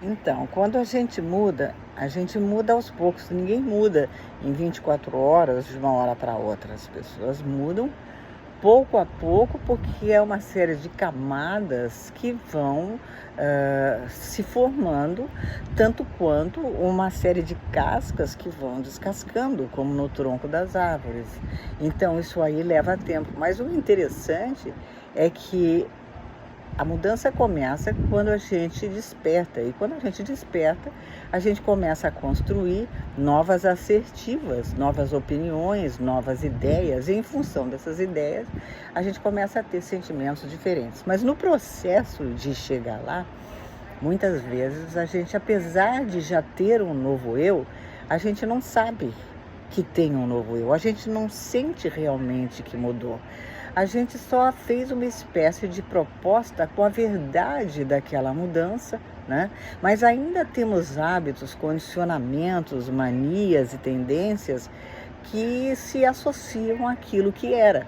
Então, quando a gente muda aos poucos. Ninguém muda em 24 horas, de uma hora para outra. As pessoas mudam pouco a pouco, porque é uma série de camadas que vão se formando, tanto quanto uma série de cascas que vão descascando, como no tronco das árvores. Então, isso aí leva tempo. Mas o interessante é que a mudança começa quando a gente desperta, e quando a gente desperta, a gente começa a construir novas assertivas, novas opiniões, novas ideias, e em função dessas ideias, a gente começa a ter sentimentos diferentes. Mas no processo de chegar lá, muitas vezes a gente, apesar de já ter um novo eu, a gente não sabe que tem um novo eu, a gente não sente realmente que mudou. A gente só fez uma espécie de proposta com a verdade daquela mudança, né? Mas ainda temos hábitos, condicionamentos, manias e tendências que se associam àquilo que era.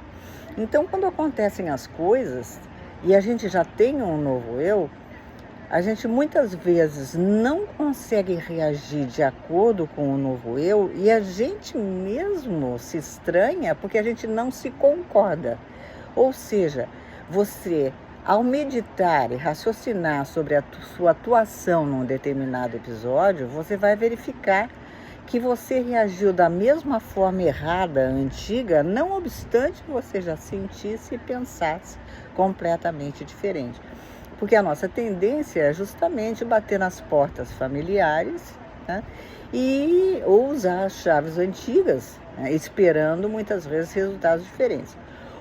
Então, quando acontecem as coisas e a gente já tem um novo eu, a gente muitas vezes não consegue reagir de acordo com o novo eu, e a gente mesmo se estranha porque a gente não se concorda. Ou seja, você, ao meditar e raciocinar sobre a sua atuação num determinado episódio, você vai verificar que você reagiu da mesma forma errada, antiga, não obstante você já sentisse e pensasse completamente diferente. Porque a nossa tendência é justamente bater nas portas familiares, né, ou usar as chaves antigas, né, esperando muitas vezes resultados diferentes.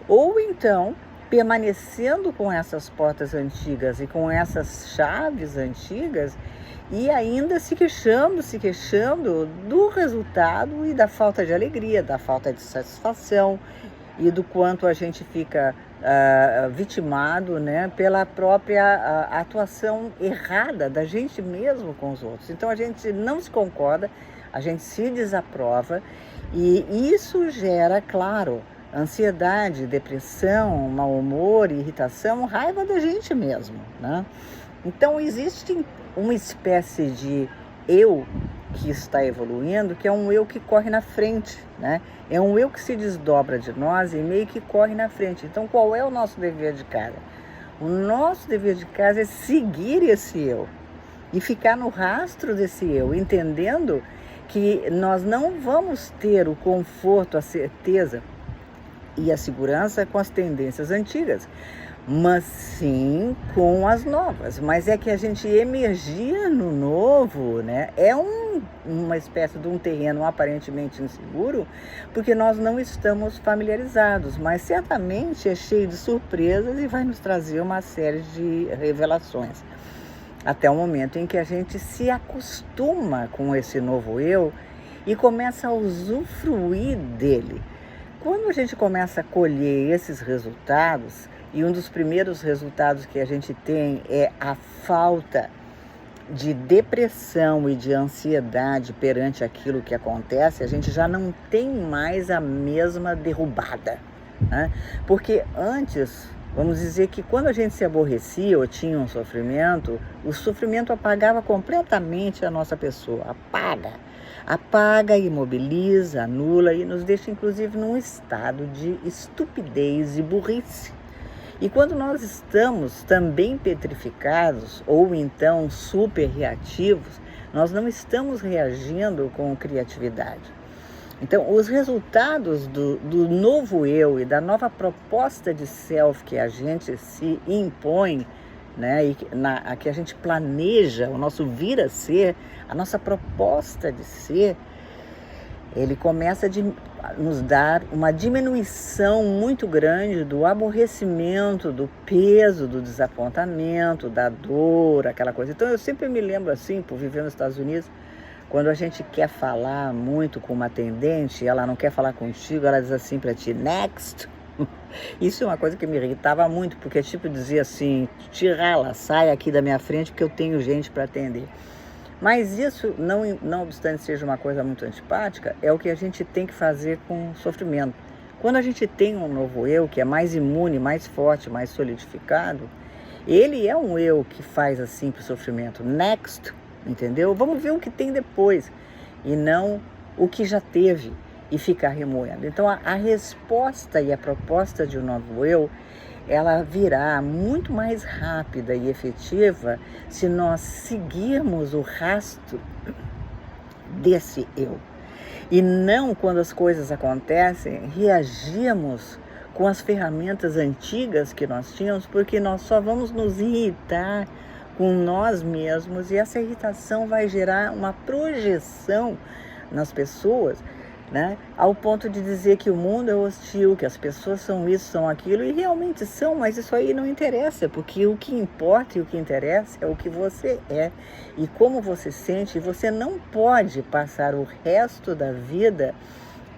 Ou então, permanecendo com essas portas antigas e com essas chaves antigas, e ainda se queixando do resultado e da falta de alegria, da falta de satisfação, e do quanto a gente fica vitimado, né, pela própria atuação errada da gente mesmo com os outros. Então a gente não se concorda, a gente se desaprova, e isso gera, claro, ansiedade, depressão, mau humor, irritação, raiva da gente mesmo, né? Então existe uma espécie de eu que está evoluindo, que é um eu que corre na frente, né? É um eu que se desdobra de nós e meio que corre na frente. Então qual é o nosso dever de casa? O nosso dever de casa é seguir esse eu e ficar no rastro desse eu, entendendo que nós não vamos ter o conforto, a certeza e a segurança com as tendências antigas, mas sim com as novas. Mas é que a gente emergir no novo, né, é uma espécie de um terreno aparentemente inseguro, porque nós não estamos familiarizados, mas certamente é cheio de surpresas e vai nos trazer uma série de revelações. Até o momento em que a gente se acostuma com esse novo eu e começa a usufruir dele. Quando a gente começa a colher esses resultados, e um dos primeiros resultados que a gente tem é a falta de depressão e de ansiedade perante aquilo que acontece, a gente já não tem mais a mesma derrubada, né? Porque antes, vamos dizer que quando a gente se aborrecia ou tinha um sofrimento, o sofrimento apagava completamente a nossa pessoa, apaga, imobiliza, anula e nos deixa inclusive num estado de estupidez e burrice. E quando nós estamos também petrificados ou então super reativos, nós não estamos reagindo com criatividade. Então, os resultados do novo eu e da nova proposta de self que a gente se impõe, né, e a que a gente planeja, o nosso vir a ser, a nossa proposta de ser, ele começa a nos dar uma diminuição muito grande do aborrecimento, do peso, do desapontamento, da dor, aquela coisa. Então eu sempre me lembro assim, por viver nos Estados Unidos, quando a gente quer falar muito com uma atendente, ela não quer falar contigo, ela diz assim para ti, next. Isso é uma coisa que me irritava muito, porque tipo dizia assim, te rala, sai aqui da minha frente porque eu tenho gente para atender. Mas isso, não obstante seja uma coisa muito antipática, é o que a gente tem que fazer com o sofrimento. Quando a gente tem um novo eu, que é mais imune, mais forte, mais solidificado, Ele é um eu que faz assim para o sofrimento. Next, entendeu? Vamos ver o que tem depois e não o que já teve e ficar remoendo. Então a resposta e a proposta de um novo eu, ela virá muito mais rápida e efetiva se nós seguirmos o rastro desse eu. E não, quando as coisas acontecem, reagirmos com as ferramentas antigas que nós tínhamos, porque nós só vamos nos irritar com nós mesmos e essa irritação vai gerar uma projeção nas pessoas, né? Ao ponto de dizer que o mundo é hostil, que as pessoas são isso, são aquilo, e realmente são, mas isso aí não interessa, porque o que importa e o que interessa é o que você é e como você sente, e você não pode passar o resto da vida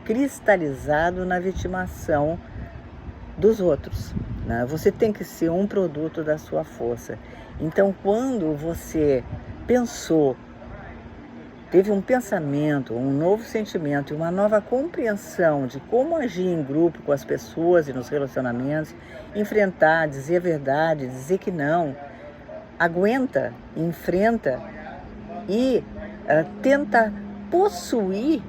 cristalizado na vitimação dos outros, né? Você tem que ser um produto da sua força. Então, quando você pensou, teve um pensamento, um novo sentimento e uma nova compreensão de como agir em grupo com as pessoas e nos relacionamentos, enfrentar, dizer a verdade, dizer que não, aguenta, enfrenta e tenta possuir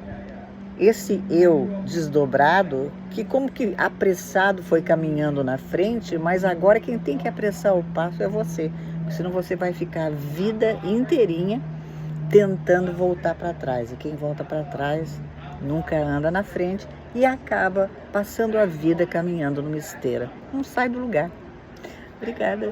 esse eu desdobrado que como que apressado foi caminhando na frente, mas agora quem tem que apressar o passo é você, senão você vai ficar a vida inteirinha tentando voltar para trás, e quem volta para trás nunca anda na frente e acaba passando a vida caminhando numa esteira. Não sai do lugar. Obrigada.